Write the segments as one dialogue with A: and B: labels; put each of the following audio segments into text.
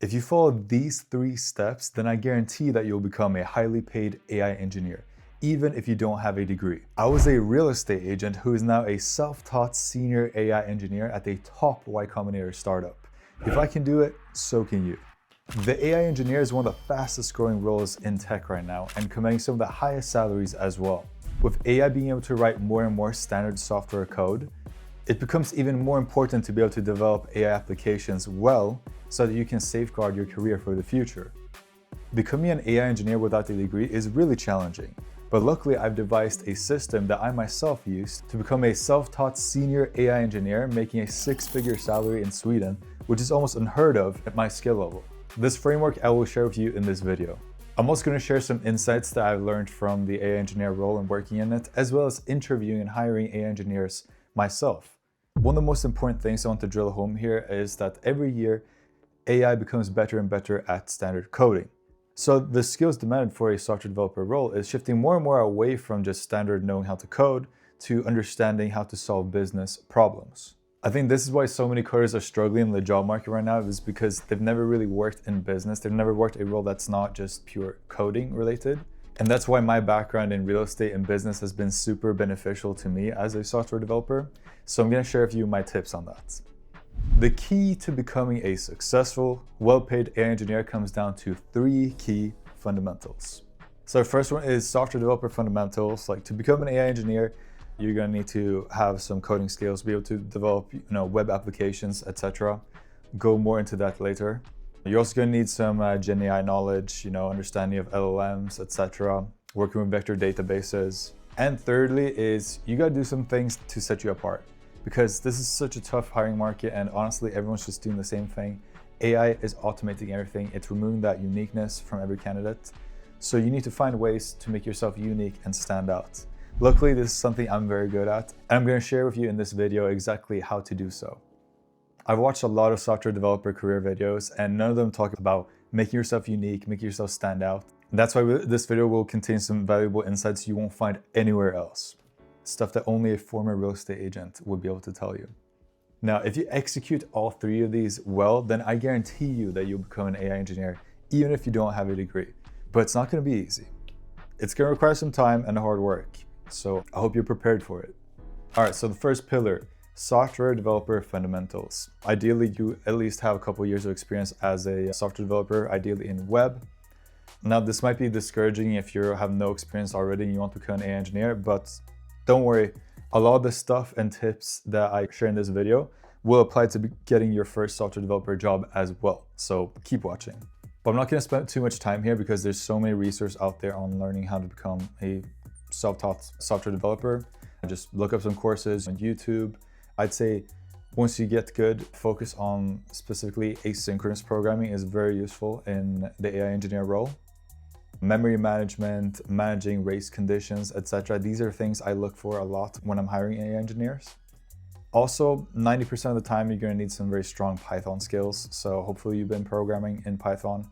A: If you follow these 3 steps, then I guarantee that you'll become a highly paid AI engineer, even if you don't have a degree. I was a real estate agent who is now a self-taught senior AI engineer at a top Y Combinator startup. If I can do it, so can you. The AI engineer is one of the fastest growing roles in tech right now and commanding some of the highest salaries as well. With AI being able to write more and more standard software code, it becomes even more important to be able to develop AI applications well so that you can safeguard your career for the future. Becoming an AI engineer without a degree is really challenging, but luckily I've devised a system that I myself used to become a self-taught senior AI engineer making a 6-figure salary in Sweden, which is almost unheard of at my skill level. This framework I will share with you in this video. I'm also going to share some insights that I've learned from the AI engineer role and working in it, as well as interviewing and hiring AI engineers myself. One of the most important things I want to drill home here is that every year, AI becomes better and better at standard coding. So the skills demanded for a software developer role is shifting more and more away from just standard knowing how to code to understanding how to solve business problems. I think this is why so many coders are struggling in the job market right now, is because they've never really worked in business. They've never worked a role that's not just pure coding related. And that's why my background in real estate and business has been super beneficial to me as a software developer. So I'm going to share with you my tips on that. The key to becoming a successful, well-paid AI engineer comes down to 3 key fundamentals. So the first one is software developer fundamentals. Like, to become an AI engineer, you're going to need to have some coding skills, be able to develop, web applications, etc. Go more into that later. You're also going to need some GenAI knowledge, understanding of LLMs, etc. Working with vector databases. And thirdly is you got to do some things to set you apart, because this is such a tough hiring market and honestly everyone's just doing the same thing. AI is automating everything. It's removing that uniqueness from every candidate. So you need to find ways to make yourself unique and stand out. Luckily, this is something I'm very good at, and I'm going to share with you in this video exactly how to do so. I've watched a lot of software developer career videos, and none of them talk about making yourself unique, making yourself stand out. That's why this video will contain some valuable insights you won't find anywhere else. Stuff that only a former real estate agent would be able to tell you. Now, if you execute all 3 of these well, then I guarantee you that you'll become an AI engineer, even if you don't have a degree. But it's not going to be easy. It's going to require some time and hard work. So I hope you're prepared for it. All right, so the first pillar, software developer fundamentals. Ideally, you at least have a couple years of experience as a software developer, ideally in web. Now, this might be discouraging if you have no experience already and you want to become an AI engineer, but don't worry, a lot of the stuff and tips that I share in this video will apply to getting your first software developer job as well. So keep watching. But I'm not going to spend too much time here because there's so many resources out there on learning how to become a self-taught software developer. Just look up some courses on YouTube. I'd say once you get good, focus on specifically asynchronous programming is very useful in the AI engineer role. Memory management, managing race conditions, etc. These are things I look for a lot when I'm hiring AI engineers. Also, 90% of the time, you're going to need some very strong Python skills. So hopefully you've been programming in Python.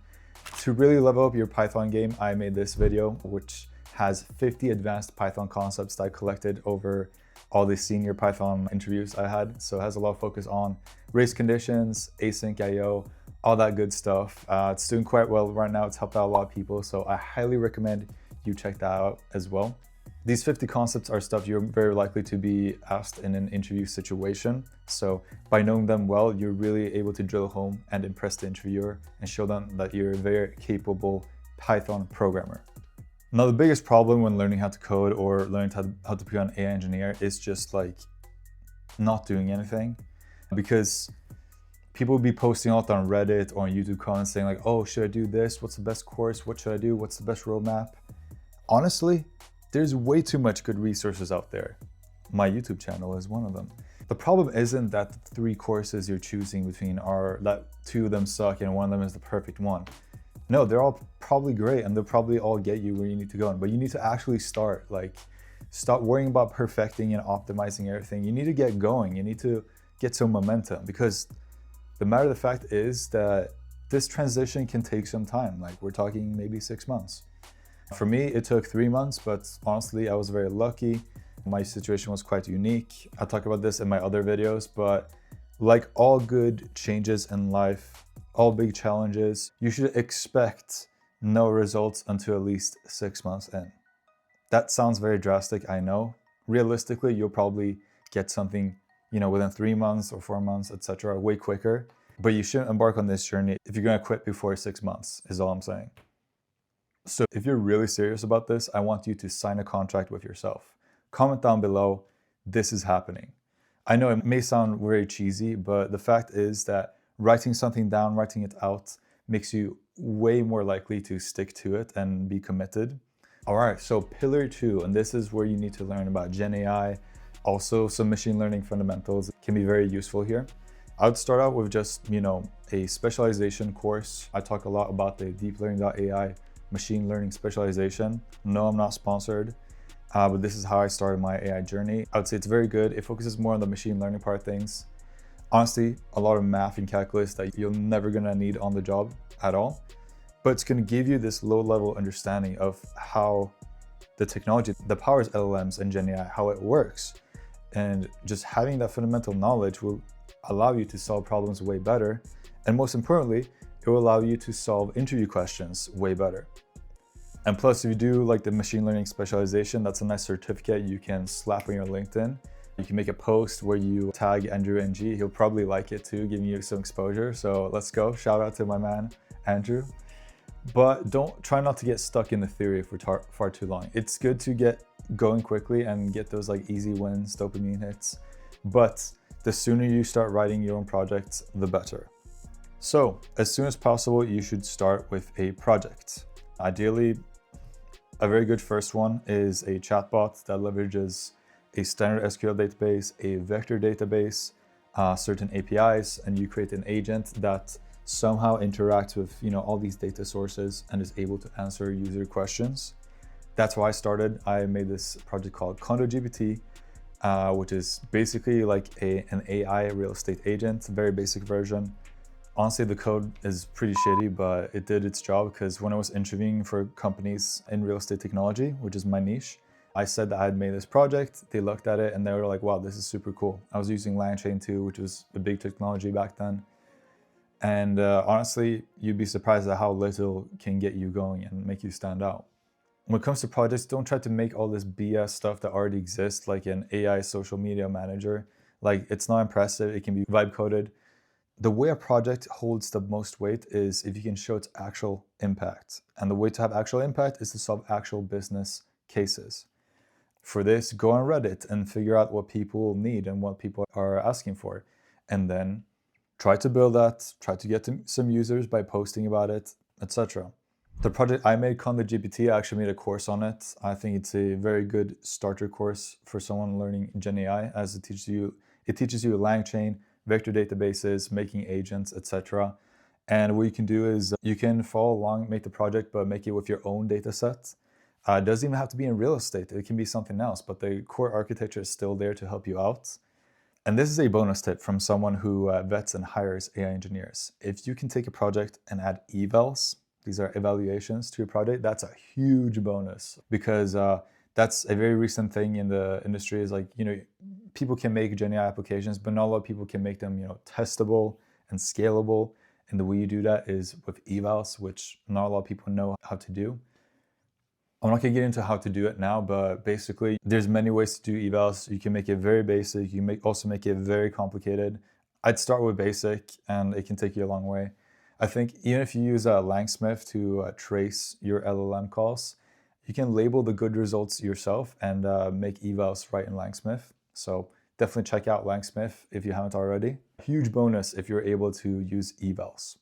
A: To really level up your Python game, I made this video, which has 50 advanced Python concepts that I collected over all the senior Python interviews I had. So it has a lot of focus on race conditions, async IO, all that good stuff. It's doing quite well right now. It's helped out a lot of people. So I highly recommend you check that out as well. These 50 concepts are stuff you're very likely to be asked in an interview situation. So by knowing them well, you're really able to drill home and impress the interviewer and show them that you're a very capable Python programmer. Now, the biggest problem when learning how to code or learning how to become an AI engineer is just like not doing anything, because people will be posting out on Reddit or on YouTube comments saying like, oh, should I do this? What's the best course? What should I do? What's the best roadmap? Honestly, there's way too much good resources out there. My YouTube channel is one of them. The problem isn't that the 3 courses you're choosing between are that 2 of them suck and one of them is the perfect one. No, they're all probably great and they'll probably all get you where you need to go. But you need to actually start, stop worrying about perfecting and optimizing everything. You need to get going. You need to get some momentum, because the matter of the fact is that this transition can take some time. Like, we're talking maybe 6 months. For me, it took 3 months, but honestly, I was very lucky. My situation was quite unique. I'll talk about this in my other videos, but like all good changes in life, all big challenges, you should expect no results until at least 6 months in. That sounds very drastic, I know. Realistically, you'll probably get something, within 3 months or 4 months, etc., way quicker. But you shouldn't embark on this journey if you're going to quit before 6 months, is all I'm saying. So if you're really serious about this, I want you to sign a contract with yourself. Comment down below, this is happening. I know it may sound very cheesy, but the fact is that writing something down, writing it out, makes you way more likely to stick to it and be committed. All right, so pillar 2, and this is where you need to learn about GenAI. Also, some machine learning fundamentals can be very useful here. I would start out with just, a specialization course. I talk a lot about the deep learning.ai machine learning specialization. No, I'm not sponsored, but this is how I started my AI journey. I would say it's very good. It focuses more on the machine learning part of things. Honestly, a lot of math and calculus that you're never gonna need on the job at all. But it's going to give you this low-level understanding of how the technology that powers LLMs and GenAI, how it works. And just having that fundamental knowledge will allow you to solve problems way better. And most importantly, it will allow you to solve interview questions way better. And plus, if you do like the machine learning specialization, that's a nice certificate you can slap on your LinkedIn. You can make a post where you tag Andrew NG. He'll probably like it too, giving you some exposure. So let's go. Shout out to my man, Andrew. But try not to get stuck in the theory for far too long. It's good to get going quickly and get those like easy wins, dopamine hits. But the sooner you start writing your own projects, the better. So as soon as possible, you should start with a project. Ideally, a very good first one is a chatbot that leverages a standard SQL database, a vector database, certain APIs, and you create an agent that somehow interacts with all these data sources and is able to answer user questions. That's why I started. I made this project called CondoGPT, which is basically like an AI real estate agent, very basic version. Honestly, the code is pretty shitty, but it did its job because when I was interviewing for companies in real estate technology, which is my niche, I said that I had made this project. They looked at it and they were like, wow, this is super cool. I was using LangChain too, which was a big technology back then. And honestly, you'd be surprised at how little can get you going and make you stand out. When it comes to projects, don't try to make all this BS stuff that already exists, like an AI social media manager. Like, it's not impressive. It can be vibe coded. The way a project holds the most weight is if you can show its actual impact. And the way to have actual impact is to solve actual business cases. For this, go on Reddit and figure out what people need and what people are asking for. And then try to build that, try to get some users by posting about it, etc. The project I made, CondoGPT, I actually made a course on it. I think it's a very good starter course for someone learning GenAI, as it teaches you LangChain, vector databases, making agents, etc. And what you can do is you can follow along, make the project, but make it with your own data set. It doesn't even have to be in real estate. It can be something else, but the core architecture is still there to help you out. And this is a bonus tip from someone who vets and hires AI engineers. If you can take a project and add evals, these are evaluations to your project, that's a huge bonus because that's a very recent thing in the industry is like, people can make GenAI applications, but not a lot of people can make them, testable and scalable. And the way you do that is with evals, which not a lot of people know how to do. I'm not gonna get into how to do it now, but basically there's many ways to do evals. You can make it very basic. You can also make it very complicated. I'd start with basic and it can take you a long way. I think even if you use Langsmith to trace your LLM calls, you can label the good results yourself and make evals right in Langsmith. So definitely check out Langsmith if you haven't already. Huge bonus if you're able to use evals.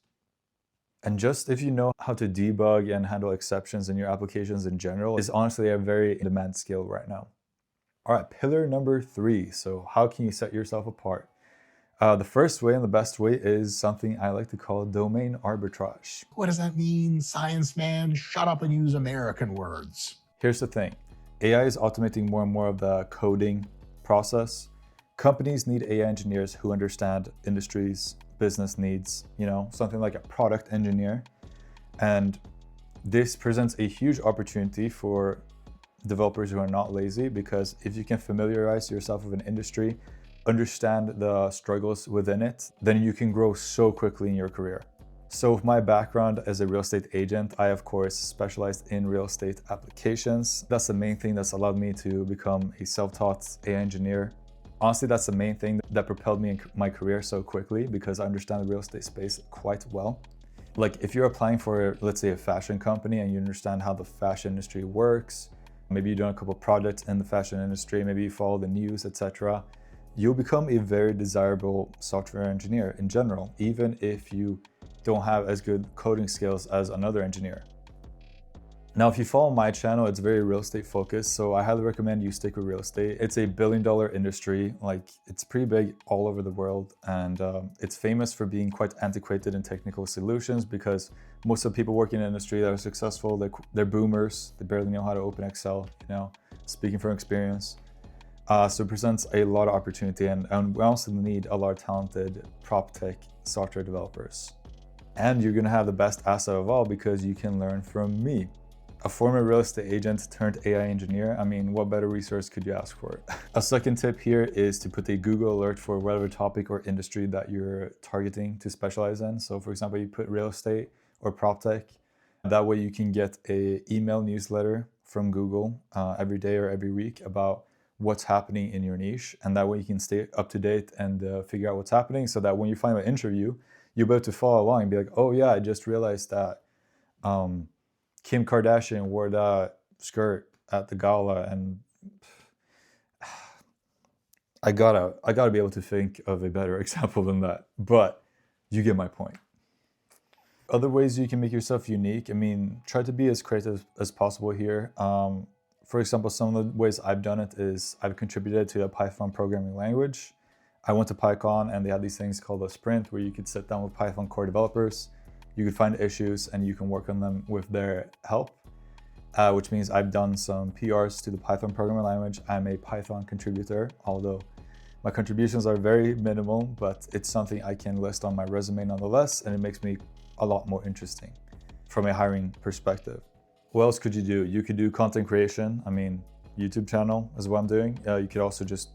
A: And just if you know how to debug and handle exceptions in your applications in general is honestly a very in-demand skill right now. All right, pillar number 3. So how can you set yourself apart? The first way and the best way is something I like to call domain arbitrage.
B: What does that mean? Science man, shut up and use American words.
A: Here's the thing. AI is automating more and more of the coding process. Companies need AI engineers who understand industries, business needs, something like a product engineer. And this presents a huge opportunity for developers who are not lazy, because if you can familiarize yourself with an industry, understand the struggles within it, then you can grow so quickly in your career. So with my background as a real estate agent, I of course specialized in real estate applications. That's the main thing that's allowed me to become a self-taught AI engineer. Honestly, that's the main thing that propelled me in my career so quickly, because I understand the real estate space quite well. Like if you're applying for, let's say, a fashion company and you understand how the fashion industry works, maybe you've done a couple projects in the fashion industry, maybe you follow the news, etc., you'll become a very desirable software engineer in general, even if you don't have as good coding skills as another engineer. Now, if you follow my channel, it's very real estate focused, so I highly recommend you stick with real estate. It's a billion-dollar industry, like it's pretty big all over the world, and it's famous for being quite antiquated in technical solutions, because most of the people working in the industry that are successful, they're boomers, they barely know how to open Excel, speaking from experience. So it presents a lot of opportunity, and we also need a lot of talented prop tech software developers. And you're gonna have the best asset of all, because you can learn from me, a former real estate agent turned AI engineer. I mean, what better resource could you ask for? A second tip here is to put a Google alert for whatever topic or industry that you're targeting to specialize in. So for example, you put real estate or prop tech. That way you can get a email newsletter from Google every day or every week about what's happening in your niche. And that way you can stay up to date and figure out what's happening, so that when you find an interview, you'll be able to follow along and be like, oh yeah, I just realized that Kim Kardashian wore that skirt at the gala, and I gotta be able to think of a better example than that, but you get my point. Other ways you can make yourself unique, I mean, try to be as creative as possible here. For example, some of the ways I've done it is I've contributed to a Python programming language. I went to PyCon and they had these things called a sprint, where you could sit down with Python core developers, you could find issues and you can work on them with their help, which means I've done some PRs to the Python programming language. I'm a Python contributor, although my contributions are very minimal, but it's something I can list on my resume nonetheless, and it makes me a lot more interesting from a hiring perspective. What else could you do? You could do content creation. I mean, YouTube channel is what I'm doing. You could also just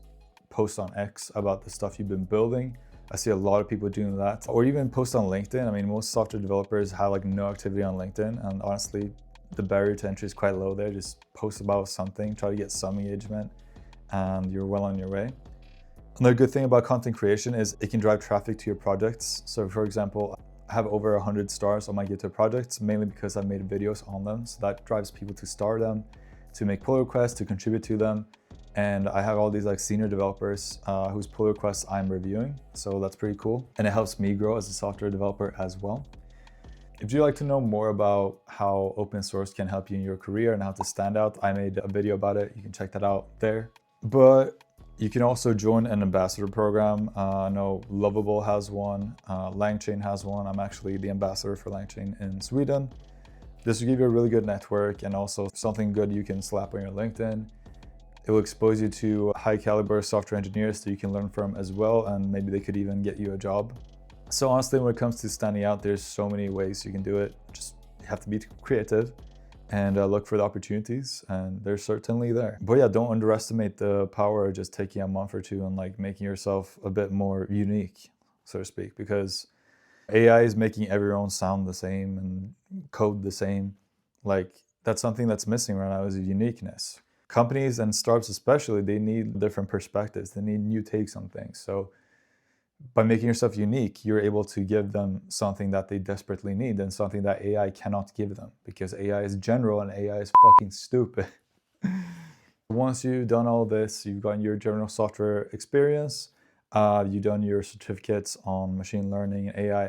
A: post on X about the stuff you've been building. I see a lot of people doing that. Or even post on LinkedIn. I mean, most software developers have like no activity on LinkedIn, and honestly, the barrier to entry is quite low there. Just post about something, try to get some engagement, and you're well on your way. Another good thing about content creation is it can drive traffic to your projects. So for example, I have over 100 stars on my GitHub projects, mainly because I've made videos on them. So that drives people to star them, to make pull requests, to contribute to them. And I have all these like senior developers whose pull requests I'm reviewing. So that's pretty cool. And it helps me grow as a software developer as well. If you'd like to know more about how open source can help you in your career and how to stand out, I made a video about it. You can check that out there. But you can also join an ambassador program. I know Lovable has one, LangChain has one. I'm actually the ambassador for LangChain in Sweden. This will give you a really good network and also something good you can slap on your LinkedIn. It will expose you to high caliber software engineers that you can learn from as well, and maybe they could even get you a job. So honestly, when it comes to standing out, there's so many ways you can do it. Just you have to be creative and look for the opportunities, and they're certainly there. But yeah, don't underestimate the power of just taking a month or two and like making yourself a bit more unique, so to speak, because AI is making everyone sound the same and code the same. Like that's something that's missing right now, is a uniqueness. Companies and startups especially, they need different perspectives. They need new takes on things. So by making yourself unique, you're able to give them something that they desperately need and something that AI cannot give them, because AI is general and AI is fucking stupid. Once you've done all this, you've gotten your general software experience, you've done your certificates on machine learning, AI,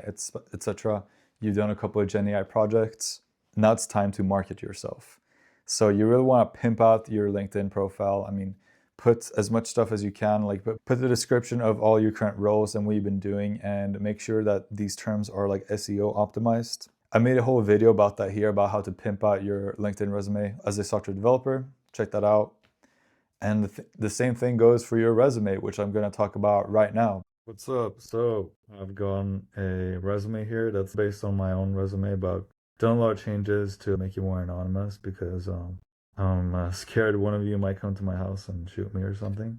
A: etc. You've done a couple of GenAI projects. Now it's time to market yourself. So you really want to pimp out your LinkedIn profile. I mean, put as much stuff as you can, like put the description of all your current roles and what you've been doing, and make sure that these terms are like SEO optimized. I made a whole video about that here, about how to pimp out your LinkedIn resume as a software developer. Check that out. And the same thing goes for your resume, which I'm going to talk about right now. What's up? So I've got a resume here that's based on my own resume, but done a lot of changes to make it more anonymous, because I'm scared one of you might come to my house and shoot me or something.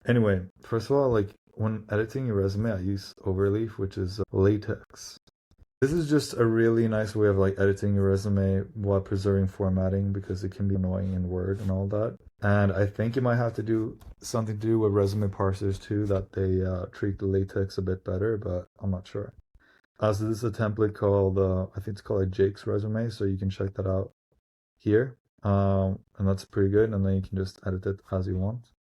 A: Anyway, first of all, like when editing your resume, I use Overleaf, which is latex. This is just a really nice way of like editing your resume while preserving formatting because it can be annoying in Word and all that. And I think it might have to do something to do with resume parsers too, that they treat the latex a bit better, but I'm not sure. So this is a template called, I think it's called like Jake's resume, so you can check that out here. And that's pretty good, and then you can just edit it as you want.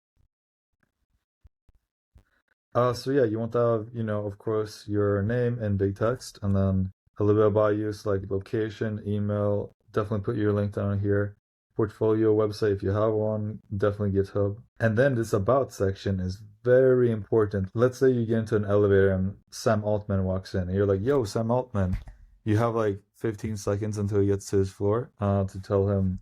A: So yeah, you want to have, of course, your name in big text, and then a little bit about you, so like location, email, definitely put your link down here. Portfolio, website if you have one, definitely GitHub. And then this about section is very important. Let's say you get into an elevator and Sam Altman walks in, and you're like, yo, Sam Altman. You have like 15 seconds until he gets to his floor to tell him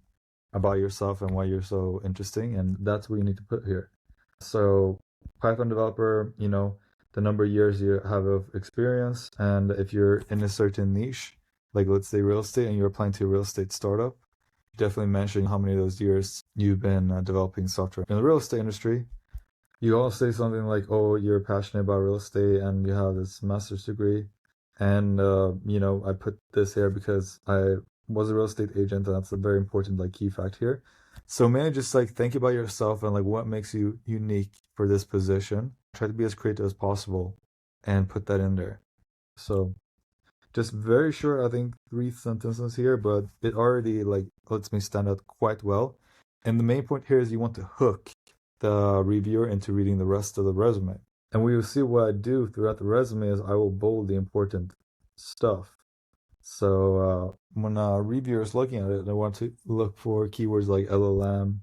A: about yourself and why you're so interesting, and that's what you need to put here. So Python developer, the number of years you have of experience, and if you're in a certain niche, like let's say real estate, and you're applying to a real estate startup, definitely mention how many of those years you've been developing software in the real estate industry. You also say something like, oh, you're passionate about real estate and you have this master's degree. And, I put this here because I was a real estate agent, and that's a very important like key fact here. So mainly just like think about yourself and like what makes you unique for this position. Try to be as creative as possible and put that in there. So just very short, I think 3 sentences here, but it already like lets me stand out quite well. And the main point here is you want to hook the reviewer into reading the rest of the resume. And we will see what I do throughout the resume is I will bold the important stuff. So when a reviewer is looking at it, they want to look for keywords like LLM,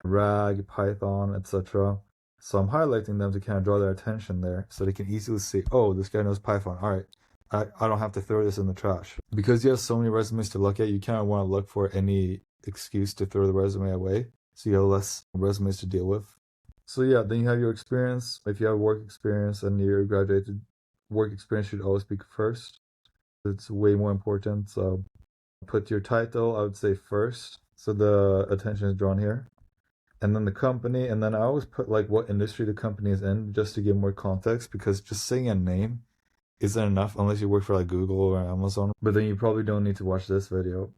A: RAG, Python, etc. So I'm highlighting them to kind of draw their attention there so they can easily see, oh, this guy knows Python. All right, I don't have to throw this in the trash. Because you have so many resumes to look at, you kind of want to look for any excuse to throw the resume away so you have less resumes to deal with. So yeah, then you have your experience. If you have work experience and you're graduated, work experience should always be first. It's way more important. So put your title, I would say first, so the attention is drawn here. And then the company, and then I always put like what industry the company is in just to give more context, because just saying a name isn't enough unless you work for like Google or Amazon. But then you probably don't need to watch this video.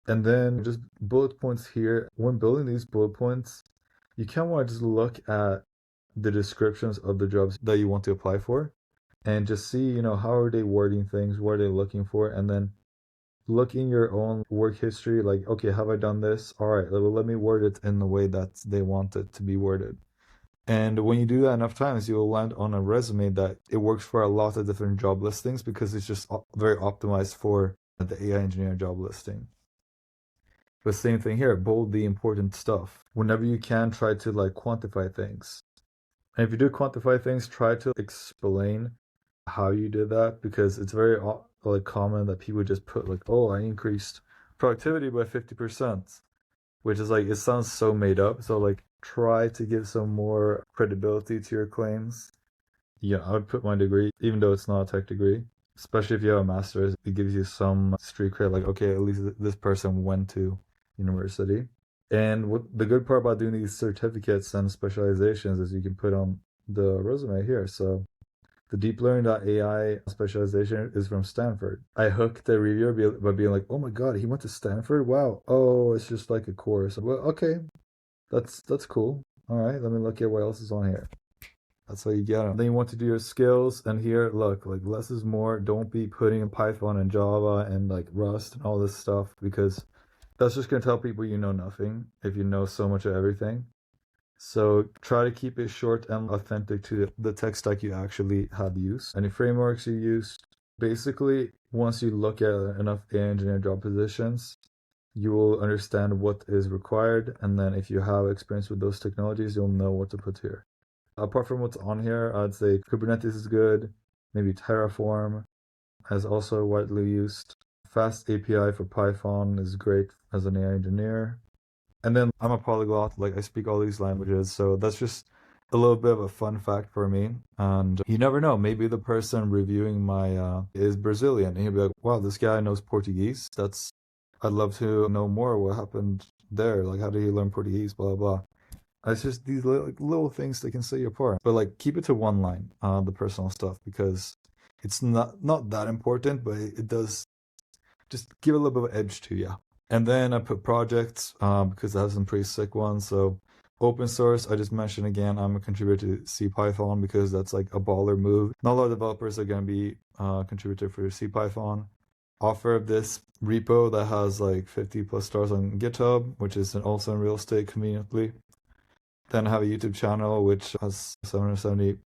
A: And then just bullet points here. When building these bullet points, you kind of want to just look at the descriptions of the jobs that you want to apply for and just see, how are they wording things, what are they looking for, and then look in your own work history, like, okay, have I done this? All right, well, let me word it in the way that they want it to be worded. And when you do that enough times, you'll land on a resume that it works for a lot of different job listings because it's just very optimized for the AI engineer job listing. But same thing here, bold the important stuff. Whenever you can, try to like quantify things. And if you do quantify things, try to explain how you did that, because it's very like common that people just put like, oh, I increased productivity by 50%, which is like, it sounds so made up. So like try to give some more credibility to your claims. Yeah, I would put my degree, even though it's not a tech degree, especially if you have a master's, it gives you some street cred, like, okay, at least this person went to university. And what the good part about doing these certificates and specializations is you can put on the resume here. So the deep learning.ai specialization is from Stanford. I hooked the reviewer by being like, oh my God, he went to Stanford? Wow. Oh, it's just like a course. Well, okay, that's cool. All right, let me look at what else is on here. That's how you get them. Then you want to do your skills, and here, look, like less is more. Don't be putting in Python and Java and like Rust and all this stuff, because that's just going to tell people you know nothing if you know so much of everything. So try to keep it short and authentic to the tech stack you actually have used, any frameworks you used. Basically, once you look at enough AI engineer job positions, you will understand what is required. And then if you have experience with those technologies, you'll know what to put here. Apart from what's on here, I'd say Kubernetes is good. Maybe Terraform is also widely used. Fast API for Python is great as an AI engineer. And then I'm a polyglot, like I speak all these languages, so that's just a little bit of a fun fact for me. And you never know, maybe the person reviewing my is Brazilian, and he'll be like, wow, this guy knows Portuguese. I'd love to know more what happened there. Like, how did he learn Portuguese? Blah, blah, blah. It's just these little things that can set you apart. But like, keep it to one line, the personal stuff, because It's not that important, but it does just give a little bit of edge to you. And then I put projects because I have some pretty sick ones. So open source, I just mentioned again, I'm a contributor to C Python because that's like a baller move. Not a lot of developers are going to be contributor for C Python. Offer of this repo that has like 50 plus stars on GitHub, which is also in real estate conveniently. Then I have a YouTube channel which has 770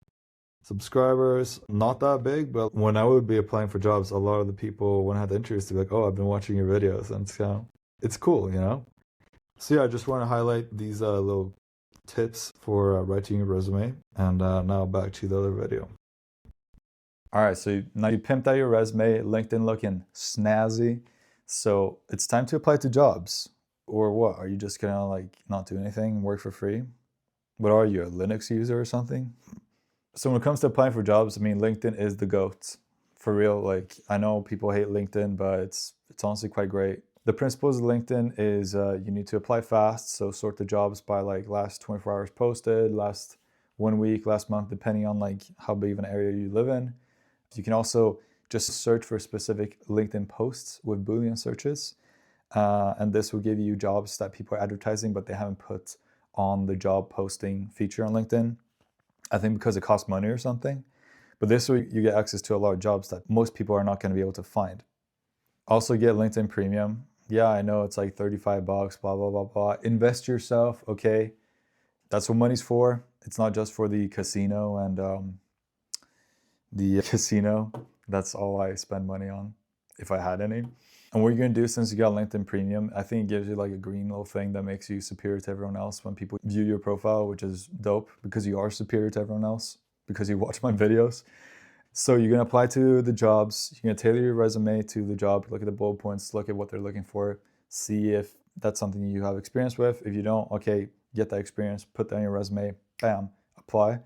A: subscribers. Not that big, but when I would be applying for jobs, a lot of the people, when I had the interviews, they'd be like, "Oh, I've been watching your videos," and it's cool, you know. So yeah, I just want to highlight these little tips for writing your resume. And now back to the other video. All right, so now you pimped out your resume, LinkedIn looking snazzy. So it's time to apply to jobs. Or what? Are you just gonna like not do anything, work for free? What are you, a Linux user or something? So when it comes to applying for jobs, I mean, LinkedIn is the GOAT. For real, like I know people hate LinkedIn, but it's honestly quite great. The principles of LinkedIn is you need to apply fast, so sort the jobs by like last 24 hours posted, last 1 week, last month, depending on like how big of an area you live in. You can also just search for specific LinkedIn posts with Boolean searches, and this will give you jobs that people are advertising, but they haven't put on the job posting feature on LinkedIn. I think because it costs money or something. But this way you get access to a lot of jobs that most people are not going to be able to find. Also get LinkedIn Premium. Yeah, I know it's like 35 bucks, blah, blah, blah, blah. Invest yourself, okay? That's what money's for. It's not just for the casino and the casino. That's all I spend money on, if I had any. And what you're gonna do since you got LinkedIn Premium, I think it gives you like a green little thing that makes you superior to everyone else when people view your profile, which is dope because you are superior to everyone else because you watch my videos. So you're gonna apply to the jobs, you're gonna tailor your resume to the job, look at the bullet points, look at what they're looking for, see if that's something you have experience with. If you don't, okay, get that experience, put that on your resume, bam, apply.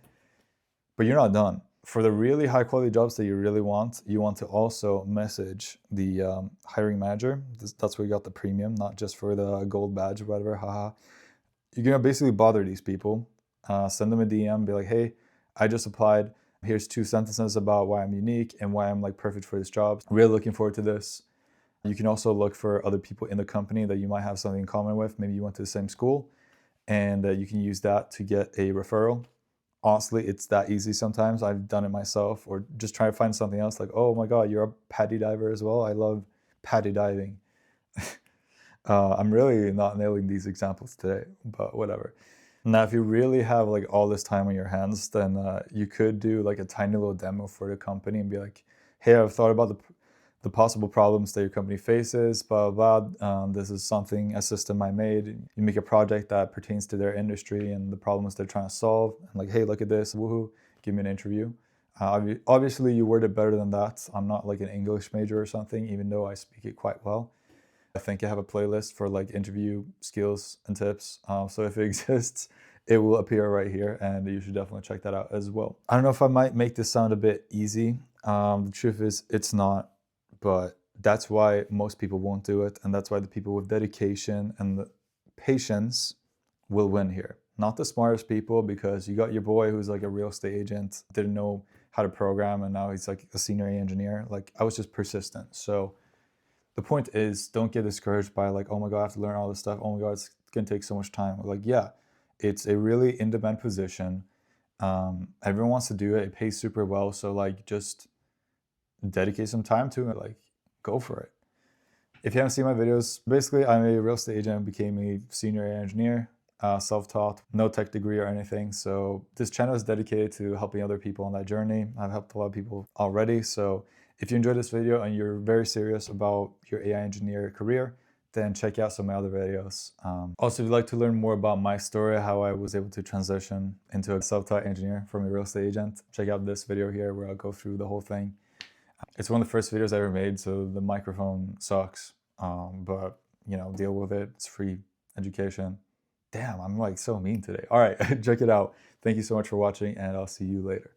A: But you're not done. For the really high quality jobs that you really want, you want to also message the hiring manager. That's where you got the premium, not just for the gold badge or whatever, haha. You're gonna basically bother these people, send them a DM, be like, hey, I just applied. Here's 2 sentences about why I'm unique and why I'm like perfect for this job. Really looking forward to this. You can also look for other people in the company that you might have something in common with. Maybe you went to the same school, and you can use that to get a referral. Honestly, it's that easy sometimes. I've done it myself, or just try to find something else like, oh my God, you're a paddy diver as well. I love paddy diving. I'm really not nailing these examples today, but whatever. Now, if you really have like all this time on your hands, then you could do like a tiny little demo for the company and be like, hey, I've thought about the possible problems that your company faces, blah, blah, blah. This is something, a system I made. You make a project that pertains to their industry and the problems they're trying to solve. And like, hey, look at this, woohoo, give me an interview. Obviously, you word it better than that. I'm not like an English major or something, even though I speak it quite well. I think I have a playlist for like interview skills and tips. So if it exists, it will appear right here, and you should definitely check that out as well. I don't know if I might make this sound a bit easy. The truth is, it's not, but that's why most people won't do it, and that's why the people with dedication and the patience will win here. Not the smartest people, because you got your boy who's like a real estate agent, didn't know how to program, and now he's like a senior engineer. Like I was just persistent. So the point is, don't get discouraged by like, oh my God, I have to learn all this stuff. Oh my God, it's gonna take so much time. Like, yeah, it's a really in-demand position. Everyone wants to do it. It pays super well. So like, just dedicate some time to it. Like, go for it. If you haven't seen my videos, basically, I'm a real estate agent, became a senior engineer, self-taught, no tech degree or anything. So this channel is dedicated to helping other people on that journey. I've helped a lot of people already. So if you enjoyed this video and you're very serious about your AI engineer career, then check out some of my other videos. Also, if you'd like to learn more about my story, how I was able to transition into a self-taught engineer from a real estate agent, check out this video here where I'll go through the whole thing. It's one of the first videos I ever made, so the microphone sucks, but you know, deal with it. It's free education. Damn, I'm like so mean today. All right, check it out. Thank you so much for watching, and I'll see you later.